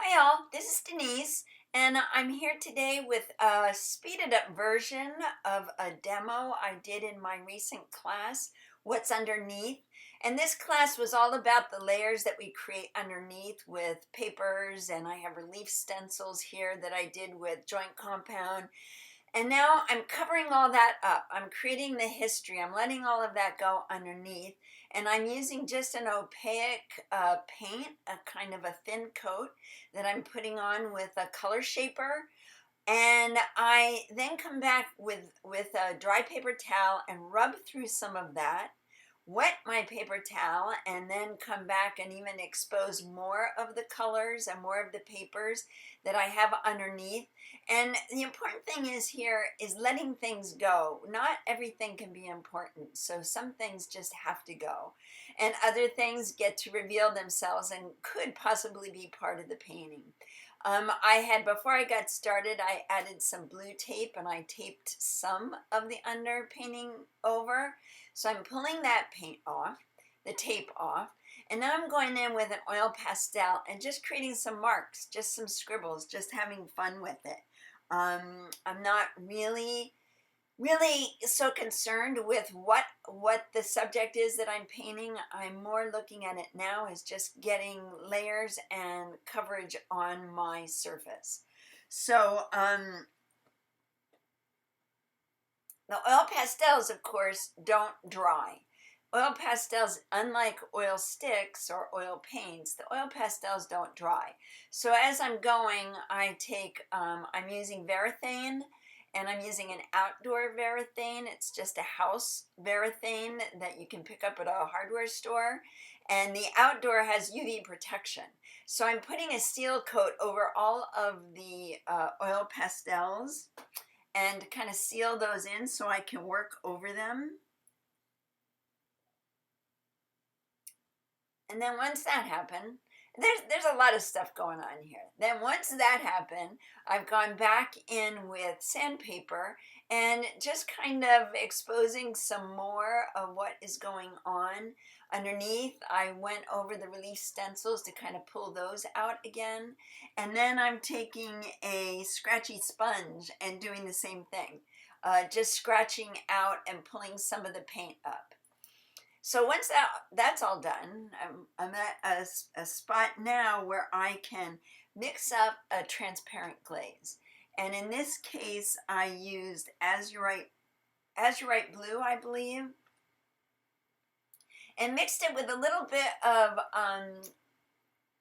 Hi all, this is Denise, and I'm here today with a speeded up version of a demo I did in my recent class, What's Underneath. And this class was all about the layers that we create underneath with papers, and I have relief stencils here that I did with joint compound. And now I'm covering all that up. I'm creating the history. I'm letting all of that go underneath. And I'm using just an opaque paint, a kind of a thin coat that I'm putting on with a color shaper. And I then come back with a dry paper towel and rub through some of that, wet my paper towel, and then come back and even expose more of the colors and more of the papers that I have underneath. And the important thing is here is letting things go. Not everything can be important, so some things just have to go. And other things get to reveal themselves and could possibly be part of the painting. Before I got started, I added some blue tape and I taped some of the underpainting over. So I'm pulling that paint off, the tape off, and now I'm going in with an oil pastel and just creating some marks, just some scribbles, just having fun with it. I'm not really so concerned with what the subject is that I'm painting. I'm more looking at it now as just getting layers and coverage on my surface. So the oil pastels, of course, don't dry. Oil pastels, unlike oil sticks or oil paints, the oil pastels don't dry. So as I'm going, I'm using varathane, and I'm using an outdoor varathane. It's just a house varathane that you can pick up at a hardware store. And the outdoor has UV protection. So I'm putting a seal coat over all of the oil pastels and kind of seal those in so I can work over them. And then once that happened, there's a lot of stuff going on here. Then once that happened, I've gone back in with sandpaper and just kind of exposing some more of what is going on underneath. I went over the relief stencils to kind of pull those out again. And then I'm taking a scratchy sponge and doing the same thing. Just scratching out and pulling some of the paint up. So once that's all done, I'm at a spot now where I can mix up a transparent glaze. And in this case, I used azurite blue, I believe, and mixed it with a little bit of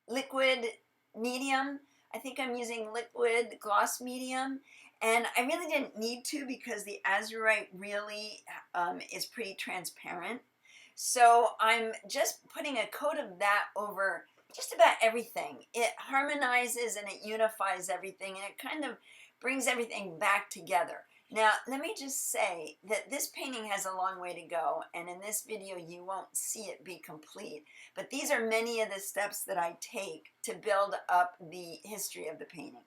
liquid medium. I think I'm using liquid gloss medium. And I really didn't need to because the azurite really is pretty transparent. So I'm just putting a coat of that over just about everything. It harmonizes and it unifies everything, and it kind of brings everything back together. Now, let me just say that this painting has a long way to go, and in this video you won't see it be complete. But these are many of the steps that I take to build up the history of the painting.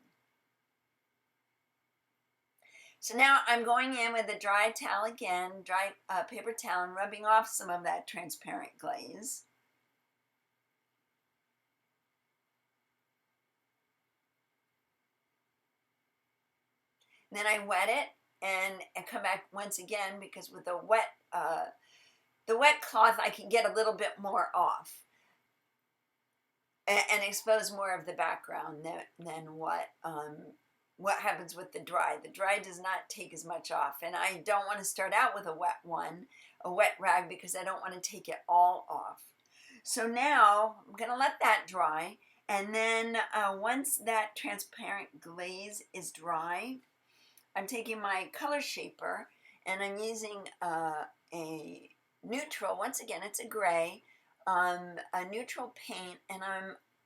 So now I'm going in with a dry towel again, dry paper towel, and rubbing off some of that transparent glaze. Then I wet it and come back once again because with the wet cloth I can get a little bit more off and expose more of the background than what happens with the dry. The dry does not take as much off, and I don't want to start out with a wet rag, because I don't want to take it all off. So now I'm going to let that dry, and then once that transparent glaze is dry, I'm taking my color shaper and I'm using a neutral, once again it's a gray, a neutral paint, and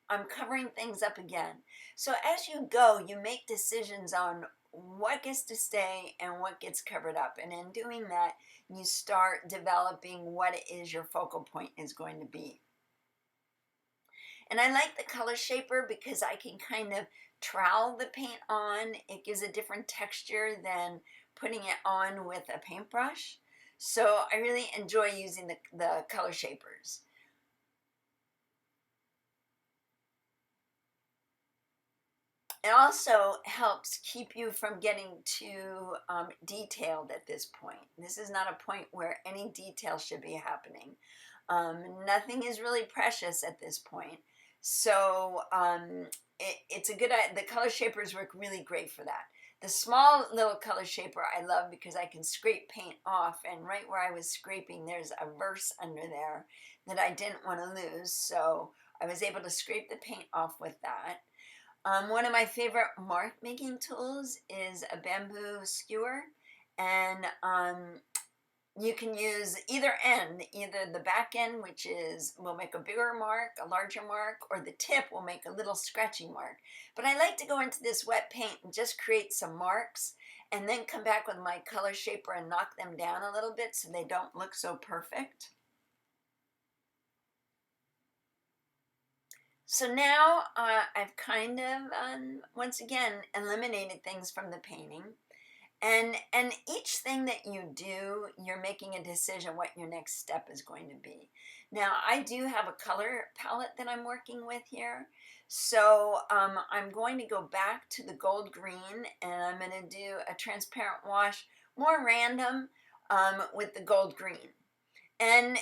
I'm covering things up again. So as you go, you make decisions on what gets to stay and what gets covered up. And in doing that, you start developing what it is your focal point is going to be. And I like the color shaper because I can kind of trowel the paint on. It gives a different texture than putting it on with a paintbrush. So I really enjoy using the color shapers. It also helps keep you from getting too detailed at this point. This is not a point where any detail should be happening. Nothing is really precious at this point. So it's a good, the color shapers work really great for that. The small little color shaper I love because I can scrape paint off, and right where I was scraping, there's a verse under there that I didn't want to lose. So I was able to scrape the paint off with that. One of my favorite mark making tools is a bamboo skewer, and you can use either end, either the back end, which is will make a bigger mark, a larger mark, or the tip will make a little scratchy mark. But I like to go into this wet paint and just create some marks and then come back with my color shaper and knock them down a little bit so they don't look so perfect. So now I've kind of, once again, eliminated things from the painting. And each thing that you do, you're making a decision what your next step is going to be. Now, I do have a color palette that I'm working with here. So I'm going to go back to the gold green, and I'm going to do a transparent wash, more random, with the gold green. And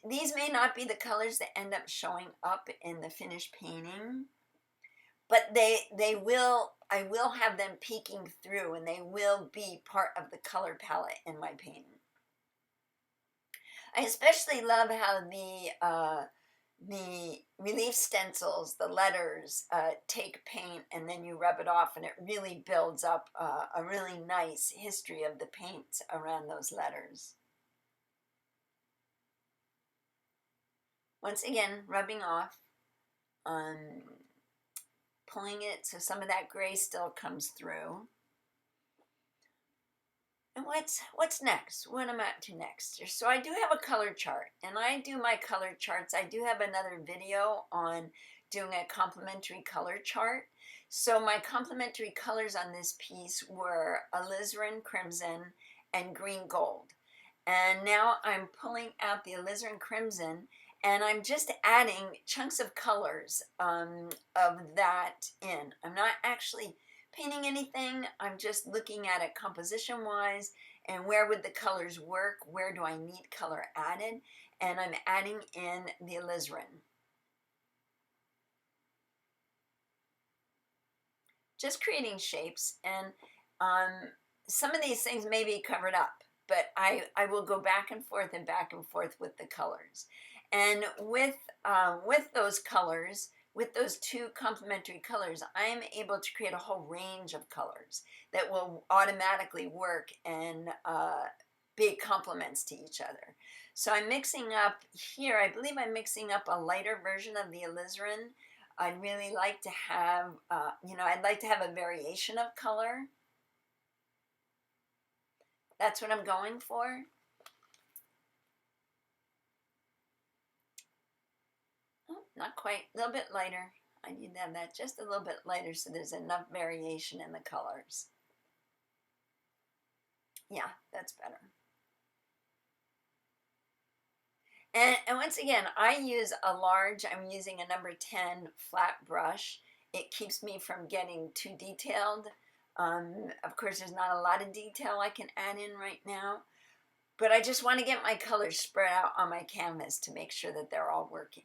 these may not be the colors that end up showing up in the finished painting, but they will, I will have them peeking through, and they will be part of the color palette in my painting. I especially love how the relief stencils, the letters, take paint and then you rub it off, and it really builds up a really nice history of the paints around those letters. Once again, rubbing off, pulling it so some of that gray still comes through. And what's next? What am I up to next? So I do have a color chart, and I do my color charts. I do have another video on doing a complementary color chart. So my complementary colors on this piece were alizarin crimson and green gold. And now I'm pulling out the alizarin crimson, and I'm just adding chunks of colors of that in. I'm not actually painting anything. I'm just looking at it composition wise, and where would the colors work? Where do I need color added? And I'm adding in the alizarin. Just creating shapes, and some of these things may be covered up, but I will go back and forth with the colors. And with those colors, with those two complementary colors, I'm able to create a whole range of colors that will automatically work and be complements to each other. So I'm mixing up here, I believe I'm mixing up a lighter version of the alizarin. I'd really like to have, I'd like to have a variation of color. That's what I'm going for. Oh, not quite, a little bit lighter. I need to have that just a little bit lighter so there's enough variation in the colors. Yeah, that's better. And once again, I use I'm using a number 10 flat brush. It keeps me from getting too detailed. Of course, there's not a lot of detail I can add in right now, but I just want to get my colors spread out on my canvas to make sure that they're all working.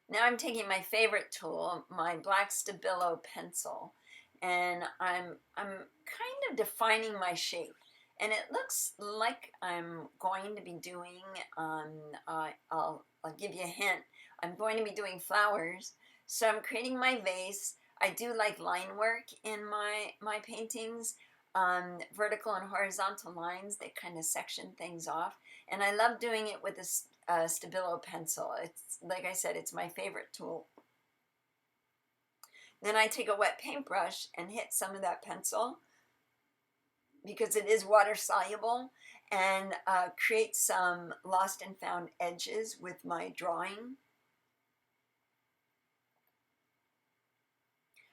Now I'm taking my favorite tool, my black Stabilo pencil, and I'm kind of defining my shape. And it looks like I'm going to be doing, I'll give you a hint, I'm going to be doing flowers. So I'm creating my vase. I do like line work in my paintings, vertical and horizontal lines that kind of section things off. And I love doing it with a Stabilo pencil. It's, like I said, it's my favorite tool. Then I take a wet paintbrush and hit some of that pencil, because it is water soluble, and create some lost and found edges with my drawing.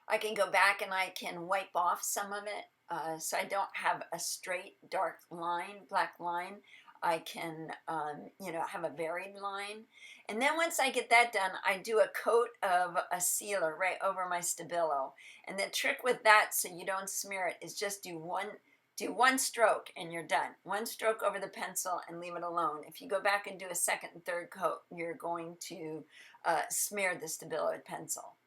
I can go back and I can wipe off some of it, so I don't have a straight dark line, black line. I can, have a varied line. And then once I get that done, I do a coat of a sealer right over my Stabilo. And the trick with that, so you don't smear it, is just do one stroke and you're done. One stroke over the pencil and leave it alone. If you go back and do a second and third coat, you're going to smear the Stabilo pencil.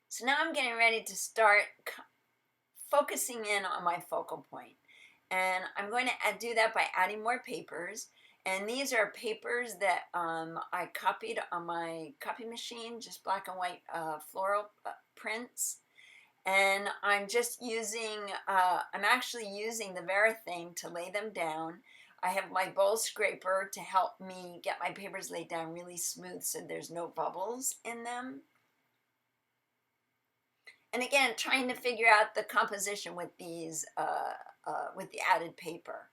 So now I'm getting ready to start focusing in on my focal point. And I'm going to do that by adding more papers. And these are papers that I copied on my copy machine, just black and white floral prints. And I'm actually using the Varathane to lay them down. I have my bowl scraper to help me get my papers laid down really smooth so there's no bubbles in them. And again, trying to figure out the composition with these, with the added paper.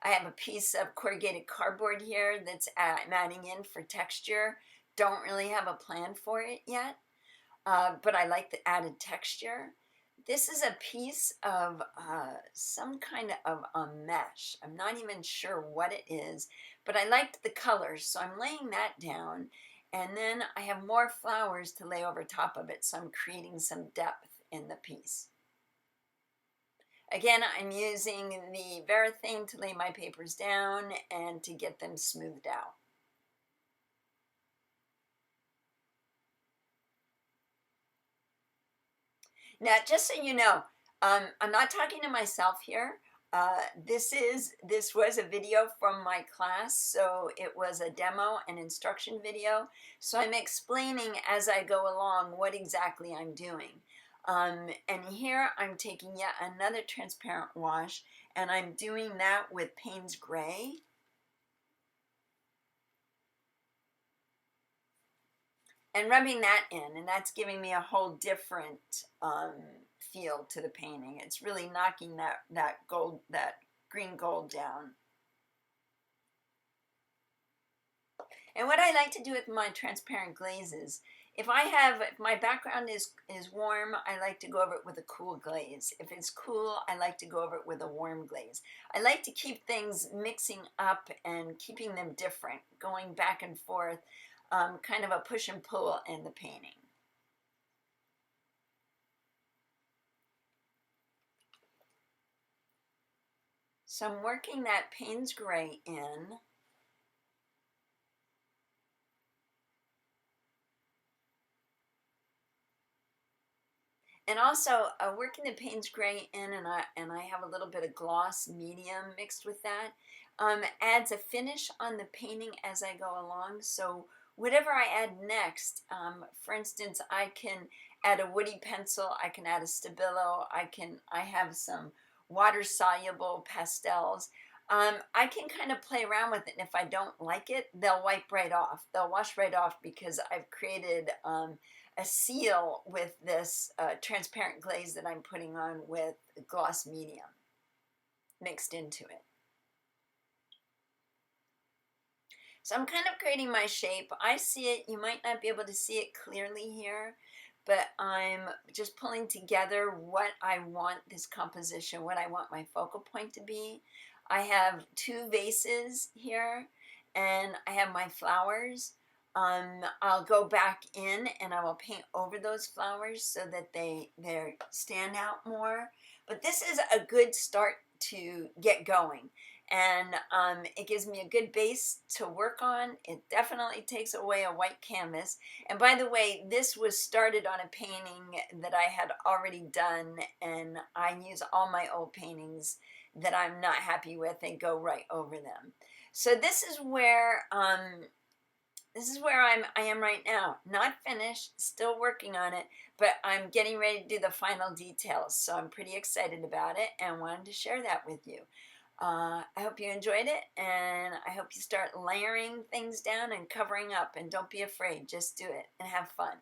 I have a piece of corrugated cardboard here that's I'm adding in for texture. Don't really have a plan for it yet, but I like the added texture. This is a piece of some kind of a mesh. I'm not even sure what it is, but I liked the colors, so I'm laying that down. And then I have more flowers to lay over top of it, so I'm creating some depth in the piece. Again, I'm using the Varathane to lay my papers down and to get them smoothed out. Now, just so you know, I'm not talking to myself here. This was a video from my class, so it was a demo and instruction video. So I'm explaining as I go along what exactly I'm doing. And here I'm taking yet another transparent wash, and I'm doing that with Payne's Gray. And rubbing that in, and that's giving me a whole different feel to the painting. It's really knocking that green gold down. And what I like to do with my transparent glazes, if my background is warm, I like to go over it with a cool glaze. If it's cool, I like to go over it with a warm glaze. I like to keep things mixing up and keeping them different, going back and forth, kind of a push and pull in the painting. So I'm working that Payne's Gray in. And also working the Payne's Gray in, and I have a little bit of gloss medium mixed with that, adds a finish on the painting as I go along. So whatever I add next, for instance, I can add a woody pencil, I can add a Stabilo, I have some water-soluble pastels. I can kind of play around with it, and if I don't like it, they'll wipe right off. They'll wash right off because I've created a seal with this transparent glaze that I'm putting on with gloss medium mixed into it. So I'm kind of creating my shape. I see it. You might not be able to see it clearly here, but I'm just pulling together what I want this composition, what I want my focal point to be. I have two vases here, and I have my flowers. I'll go back in and I will paint over those flowers so that they stand out more. But this is a good start to get going. And it gives me a good base to work on. It definitely takes away a white canvas. And by the way, this was started on a painting that I had already done, and I use all my old paintings that I'm not happy with and go right over them. So this is where I am right now. Not finished, still working on it, but I'm getting ready to do the final details. So I'm pretty excited about it and wanted to share that with you. I hope you enjoyed it, and I hope you start layering things down and covering up, and don't be afraid. Just do it and have fun.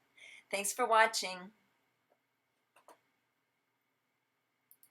Thanks for watching.